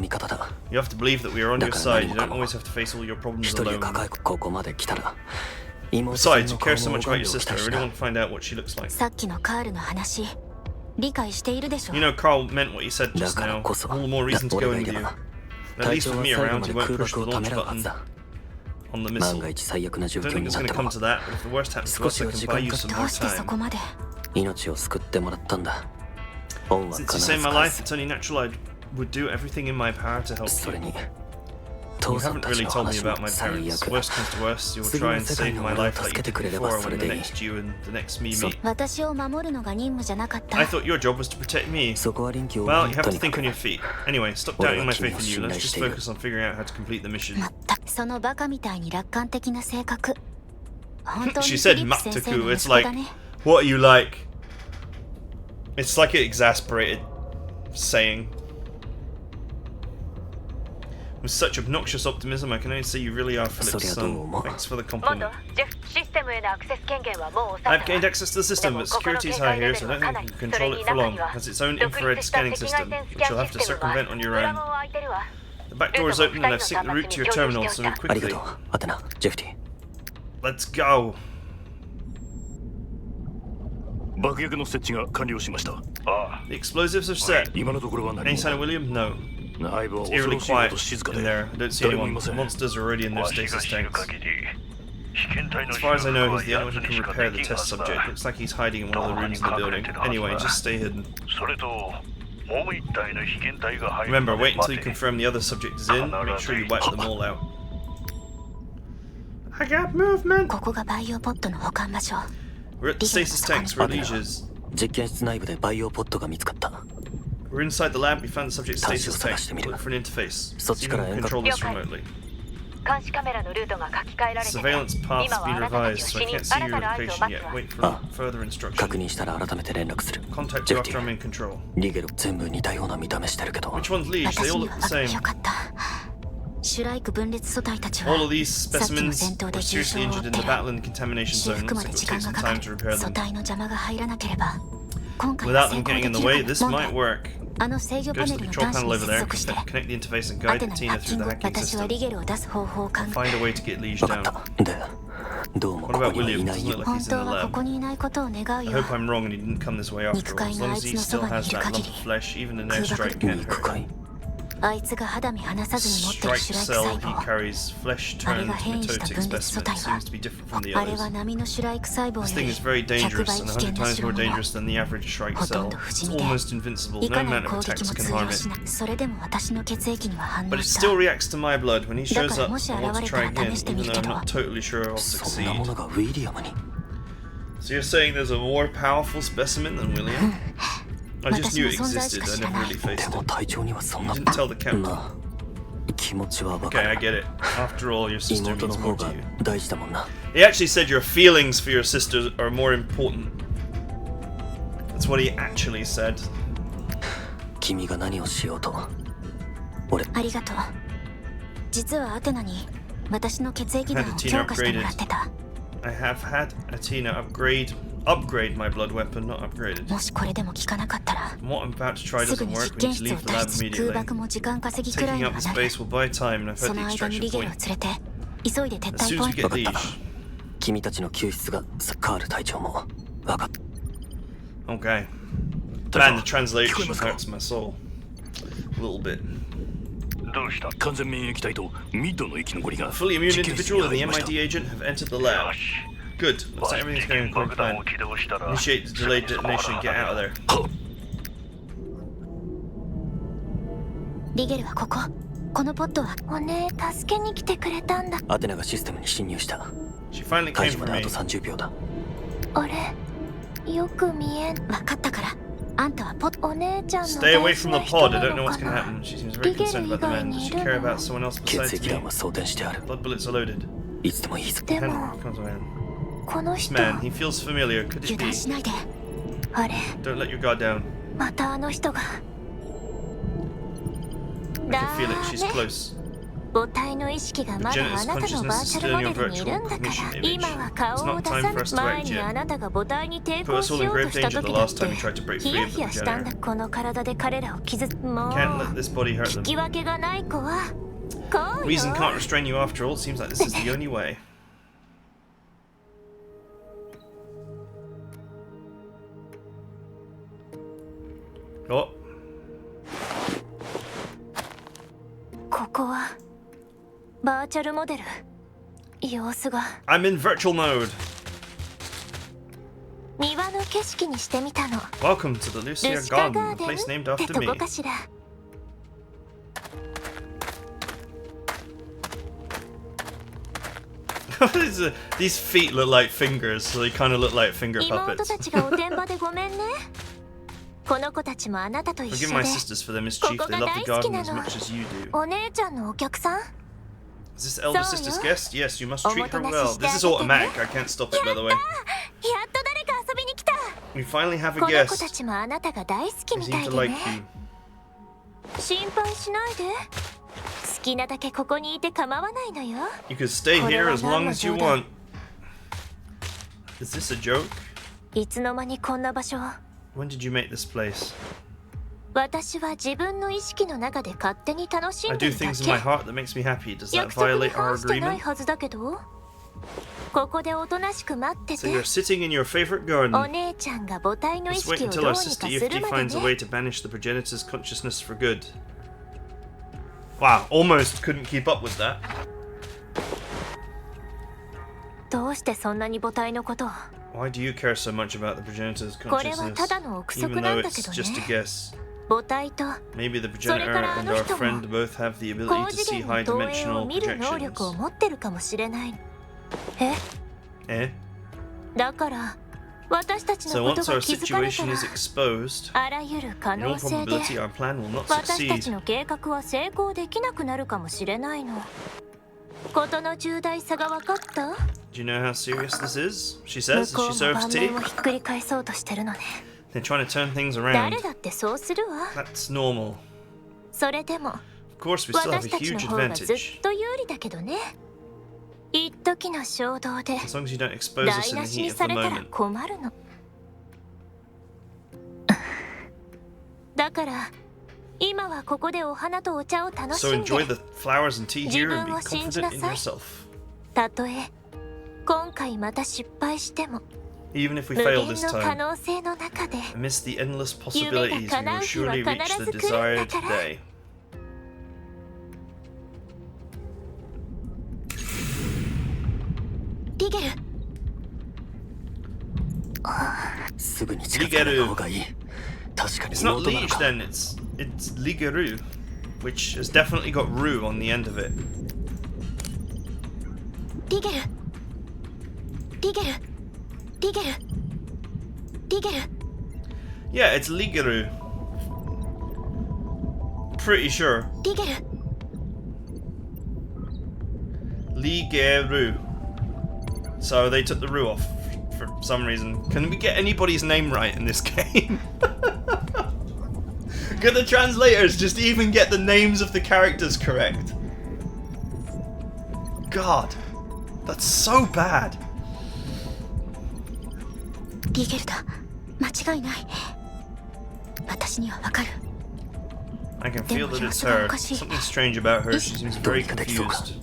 You have to believe that we are on your side. You don't always have to face all your problems alone. Besides, you care so much about your sister, I really want to find out what she looks like. You know, Carl meant what he said just now. All the more reason to go in with you. At least with me around, you won't push the launch button on the missile. I don't think it's going to come to that, but if the worst happens to us, I can buy you some more time. Since you saved my life, it's only natural I would do everything in my power to help you. You haven't really told me about my parents. Worst comes to worst, you'll try and save my life like you did before when the next you and the next me meet. I thought your job was to protect me. Well, you have to think on your feet. Anyway, stop doubting my faith in you. Let's just focus on figuring out how to complete the mission. She said Mataku. It's like, what are you like? It's like an exasperated saying. With such obnoxious optimism, I can only say you really are Philip's son. Thanks for the compliment. I've gained access to the system, but security is high here, so I don't think I can control it for long. It has its own infrared scanning system, which you'll have to circumvent on your own. The back door is open and I've synced the route to your terminal, so move quickly. Let's go! The explosives are set. Any sign of William? No. It's eerily quiet in there. I don't see anyone. The monsters are already in their stasis tanks. As far as I know, he's the only one who can repair the test subject. Looks like he's hiding in one of the rooms in the building. Anyway, just stay hidden. Remember, wait until you confirm the other subject is in. Make sure you wipe them all out. I got movement! We're at the stasis tanks where Liege is. We're inside the lab. We found the subject's stasis tank. Look for an interface. See if we can control this remotely. The surveillance path's been revised, so I can't see your location yet. Wait for further instruction. Contact you after I'm in control. Which one's Liege? They all look the same. All of these specimens were seriously injured in the battle in the contamination zone. Looks like it will take some time to repair them. Without them getting in the way, this might work. Go to the control panel over there, connect the interface and guide Tina through the hacking system. Find a way to get Liege down. What about William? Doesn't look like he's in the lab. I hope I'm wrong and he didn't come this way after all. As long as he still has that lump of flesh, even an airstrike can't hurt him. strike cell he carries, flesh turned mitotic specimen, seems to be different from the others. This thing is very dangerous and 100 times more dangerous than the average strike cell. It's almost invincible, no amount of attacks can harm it. But it still reacts to my blood. When he shows up, I want to try again, even though I'm not totally sure I'll succeed. So you're saying there's a more powerful specimen than William? I just knew it existed, I never really faced it. You didn't tell the captain. Okay, I get it. After all, your sister means more to you. He actually said your feelings for your sister are more important. That's what he actually said. I have had Athena upgrade my blood weapon, not upgraded. What I'm about to try doesn't work, we need to leave the lab immediately. Taking up the space will buy time, and I've heard the extraction point. As soon as we get these. Okay. Man, the translation hurts my soul. A little bit. A fully immune individual and the MID agent have entered the lab. Good. Looks like everything's going according to plan. Initiate the delayed detonation and get out of there. She finally came for me. Stay away from the pod, I don't know what's going to happen. She seems very concerned about the men. Does she care about someone else besides me? Blood bullets are loaded. This man, he feels familiar. Could it be? Don't let your guard down. I can feel it, she's close. The janitor's consciousness is still in your virtual cognition image. It's not time for us to act yet. Put us all in grave danger the last time you tried to break free of the janitor. Can't let this body hurt them. Reason can't restrain you after all. It seems like this is the only way. Oh. I'm in virtual mode. Welcome to the Lucia Garden, a place named after me. These feet look like fingers, so they kind of look like finger puppets. Forgive my sisters for their mischief, they love the garden as much as you do. Is this elder sister's guest? Yes, you must treat her well. This is automatic, I can't stop it by the way. We finally have a guest. They seem to like you. You can stay here as long as you want. Is this a joke? When did you make this place? I do things in my heart that makes me happy. Does that violate our agreement? So you're sitting in your favorite garden. Let's wait until our sister Yifty finds a way to banish the progenitor's consciousness for good. Wow, almost couldn't keep up with that. Why do you care so much about the progenitor's consciousness, even though it's just a guess? Maybe the progenitor and our friend both have the ability to see high-dimensional projections. So once our situation is exposed, in all probability our plan will not succeed. Do you know how serious this is? She says, is she serves tea? They're trying to turn things around. That's normal. Of course, we still have a huge advantage. As long as you don't expose us in the heat of the moment. So enjoy the flowers and tea here and be confident in yourself. Even if we fail this time, amidst the endless possibilities, we will surely reach the desired day. Ligeru. It's not Liege then, it's Ligeru, which has definitely got Ru on the end of it. Ligeru. Yeah, it's Ligeru. Pretty sure. Ligeru. So they took the Ru off for some reason. Can we get anybody's name right in this game? Could the translators just even get the names of the characters correct? God, that's so bad. I can feel that it's her. Something strange about her. She seems very confused.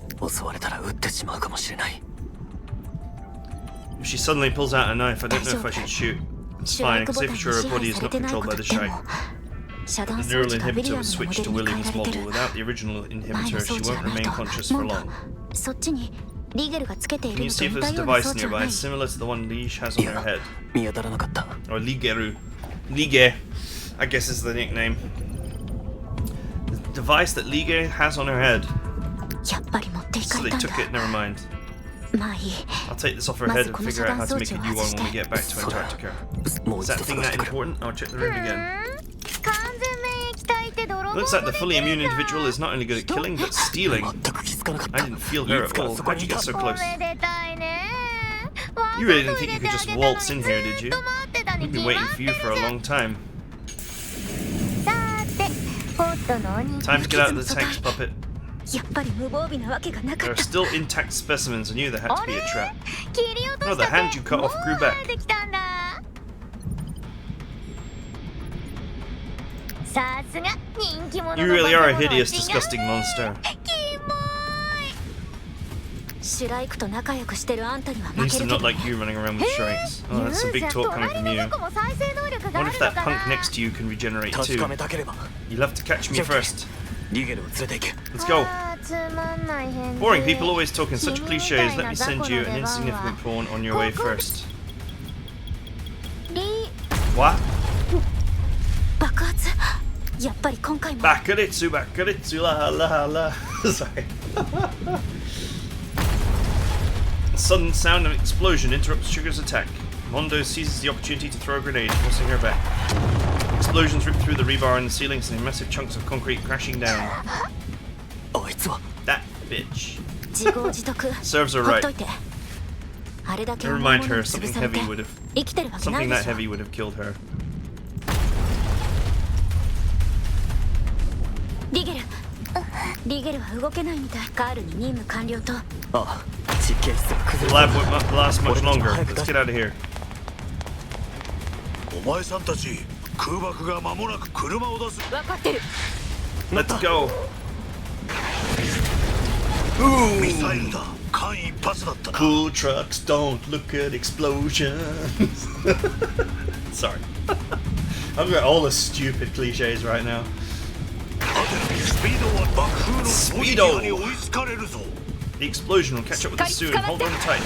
If she suddenly pulls out a knife, I don't know if I should shoot. It's fine, because if sure her body is not controlled by the Shite. The neural inhibitor was switched to William's model. Without the original inhibitor, she won't remain conscious for long. Can you see if there's a device nearby, similar to the one Liege has on her head? Or Ligeru. Lige, I guess is the nickname. The device that Lige has on her head. So they took it, never mind. I'll take this off her head and figure out how to make a new one when we get back to Antarctica. Is that thing that important? I'll check the room again. Looks like the fully immune individual is not only good at killing, but stealing. I didn't feel her at all. How'd you get so close? You really didn't think you could just waltz in here, did you? We've been waiting for you for a long time. Time to get out of the tanks, puppet. There are still intact specimens. I knew there had to be a trap. Oh, the hand you cut off grew back. You really are a hideous, disgusting monster. At least I'm not like you running around with shrikes. Oh, that's some big talk coming from you. What if that punk next to you can regenerate too? You'll have to catch me first. Let's go. Boring people always talk in such cliches. Let me send you an insignificant pawn on your way first. What? Bakuritsu, bakuritsu, la la la. Sorry. A sudden sound of explosion interrupts Sugar's attack. Mondo seizes the opportunity to throw a grenade, forcing her back. Explosions rip through the rebar in the ceiling, sending massive chunks of concrete crashing down. That bitch. Serves her right. Remind her something that heavy would have killed her. The lab won't last much longer. Let's get out of here. Let's go. Ooh. Cool trucks don't look at explosions. Sorry. I've got all the stupid cliches right now. Speedo! The explosion will catch up with us soon. Hold on tight.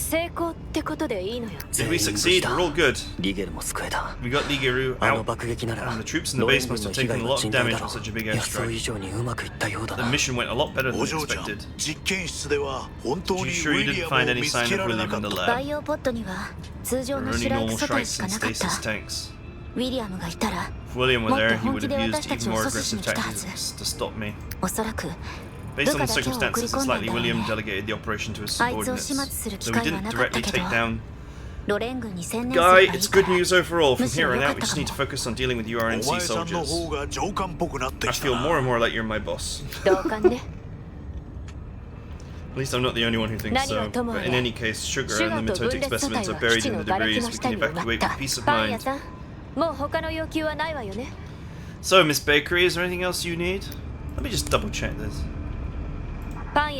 Did we succeed? We're all good. We got Ligeru out, and the troops in the base must have taken a lot of damage with such a big airstrike. The mission went a lot better than expected. Are you sure you didn't find any sign of William in the lab? There are only normal shrikes and stasis tanks. If William were there, he would have used even more aggressive tactics to stop me. Based on the circumstances, it's likely William delegated the operation to his subordinates, though we didn't directly take down. Guy, it's good news overall. From here on out, we just need to focus on dealing with URNC soldiers. I feel more and more like you're my boss. At least I'm not the only one who thinks so. But in any case, Sugar and the mitotic specimens are buried in the debris. We can evacuate with peace of mind. So, Miss Bakery, is there anything else you need? Let me just double check this. I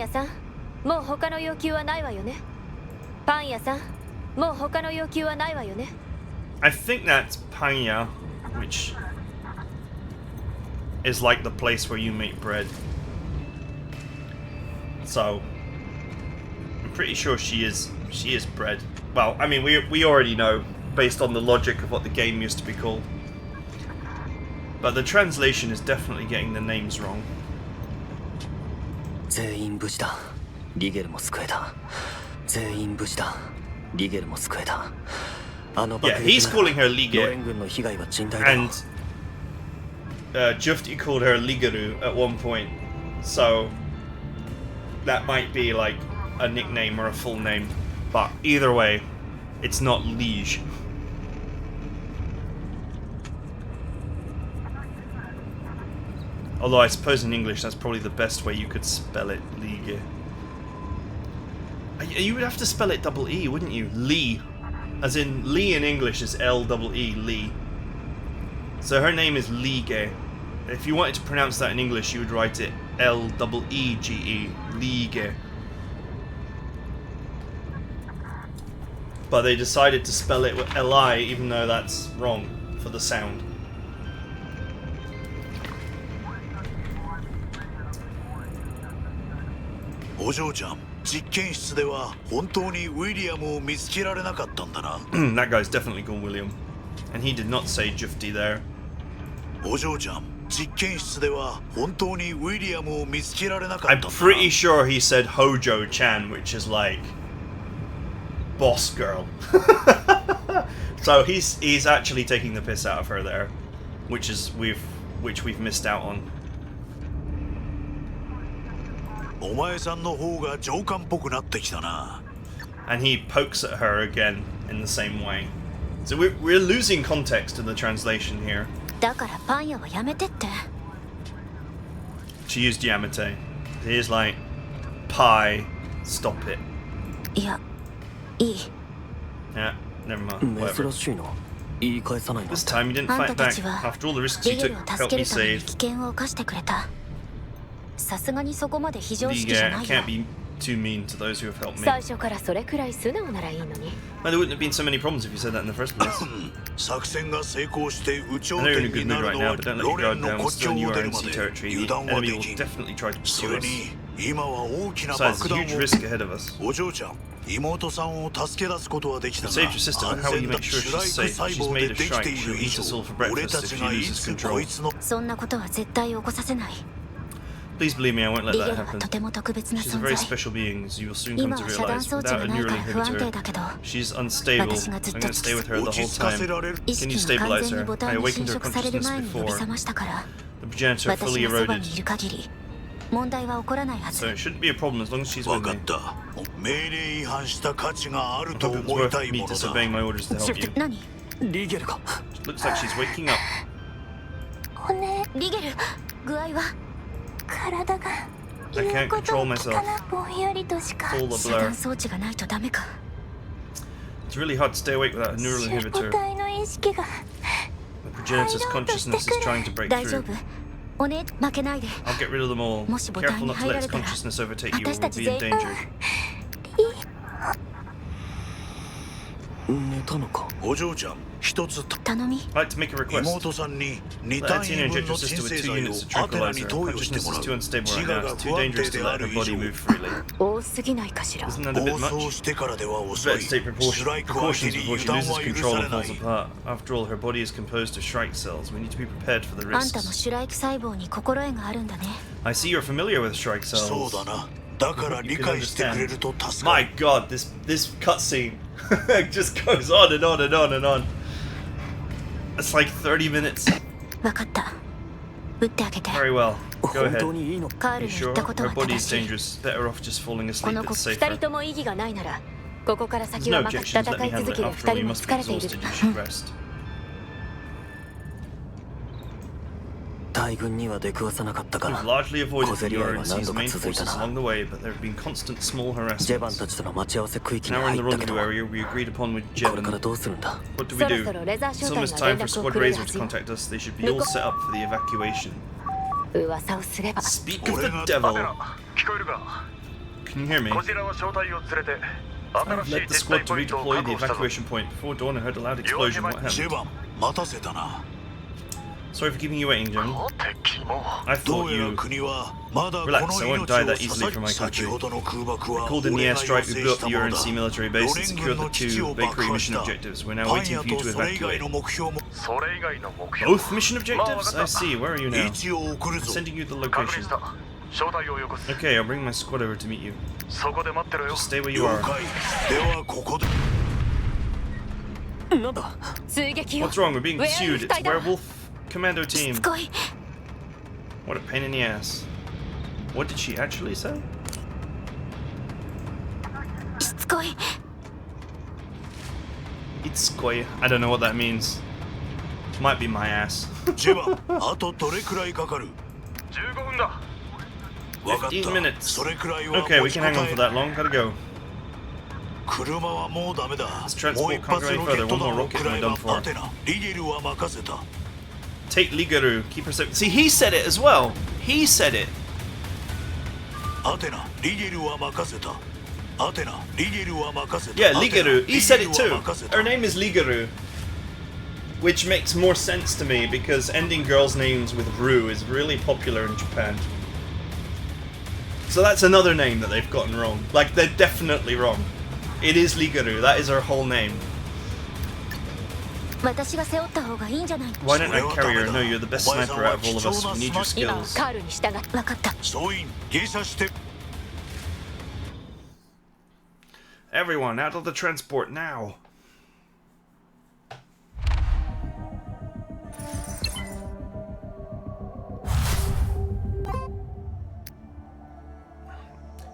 think that's Panya, which is like the place where you make bread. So, pretty sure she is bred. Well, I mean, we already know based on the logic of what the game used to be called. But the translation is definitely getting the names wrong. Yeah, he's calling her Lige, and Jufti called her Ligeru at one point, so that might be like a nickname or a full name, but either way, it's not Liege. Although I suppose in English that's probably the best way you could spell it, Liege. You would have to spell it double E, wouldn't you? Lee. As in, Lee in English is L-E-E, Lee. So her name is Liege. If you wanted to pronounce that in English, you would write it L-E-E-G-E, Liege. But they decided to spell it with L-I, even though that's wrong for the sound. That guy's definitely called William. And he did not say Jufti there. I'm pretty sure he said Hojo-chan, which is like boss girl. So he's actually taking the piss out of her there, which we've missed out on. And he pokes at her again in the same way. So we're losing context in the translation here. She used Yamete. He is like, pie, stop it. Yeah, never mind, whatever. This time you didn't fight back. After all the risks you took to help me save. Liga, I can't be too mean to those who have helped me. Well, there wouldn't have been so many problems if you said that in the first place. I know you're in a good mood right now, but don't let your guard down. Still in URNC territory, the enemy will definitely try to pursue us. Besides, there's a huge risk ahead of us. You saved your sister, but how will you make sure she's safe? She's made a shrike. She'll eat us all for breakfast if she loses control. Please believe me, I won't let that happen. She's a very special being, as you will soon come to realize. Without a neural inhibitor, she's unstable. I'm going to stay with her the whole time. Can you stabilize her? I awakened her consciousness before. The progenitor fully eroded. So it shouldn't be a problem as long as she's with me. I hope it was worth me disobeying my orders to help you. Looks like she's waking up. I can't control myself. It's all a blur. It's really hard to stay awake without a neural inhibitor. The progenitor's consciousness is trying to break through. I'll get rid of them all. Careful not to let its consciousness overtake you or we'll be in danger. I'd like to make a request. Let Athena inject your sister with 2 units of tranquilizer. Her consciousness is too unstable right now. It's too dangerous to let her body move freely. Isn't that a bit much? Better to take precautions before she loses control and falls apart. After all, her body is composed of Shrike cells. We need to be prepared for the risks. I see you're familiar with Shrike cells. You can understand. My god, this cutscene just goes on and on and on and on. It's like 30 minutes. Very well. Go ahead. Are you sure? Her body is dangerous. Better off just falling asleep. It's safer. There's no objections. Let me handle it. After all, you must be exhausted. You should rest. We've largely avoided the URNC's main forces along the way, but there have been constant small harassments. Now we're in the rendezvous area we agreed upon with Jevon. What do we do? It's almost time for Squad Razor to contact us. They should be all set up for the evacuation. Speak of the devil! Can you hear me? I've led the squad to redeploy the evacuation point. Before dawn I heard a loud explosion. What happened? Sorry for keeping you waiting, Jim. I thought you... Relax, I won't die that easily for my country. I called in the airstrike, we blew up the Uran Sea military base and secured the 2 bakery mission objectives. We're now waiting for you to evacuate. Both mission objectives? I see, where are you now? I'm sending you the location. Okay, I'll bring my squad over to meet you. Just stay where you are. What's wrong? We're being pursued. It's Werewolf Commando Team. What a pain in the ass. What did she actually say? Itskoi. I don't know what that means. Might be my ass. 15 minutes. Okay, we can hang on for that long. Gotta go. This transport can't go any further. One more rocket and we're done for. Take Ligaru. Keep her safe. See, he said it as well. He said it. Yeah, Ligaru. He said it too. Her name is Ligaru. Which makes more sense to me because ending girls' names with Ru is really popular in Japan. So that's another name that they've gotten wrong. Like, they're definitely wrong. It is Ligaru. That is her whole name. Why don't I carry her? No, you're the best sniper out of all of us. We need your skills. Everyone, out of the transport now.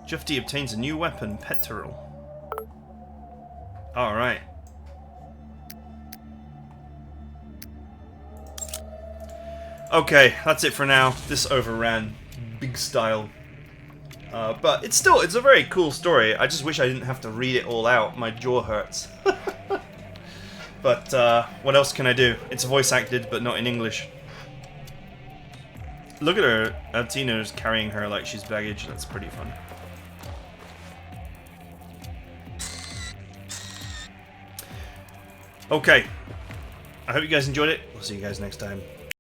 Jufti obtains a new weapon, Petrol. Alright. Okay, that's it for now. This overran. Big style. But it's a very cool story. I just wish I didn't have to read it all out. My jaw hurts. But what else can I do? It's voice acted, but not in English. Look at her. Tina's carrying her like she's baggage. That's pretty fun. Okay. I hope you guys enjoyed it. We'll see you guys next time.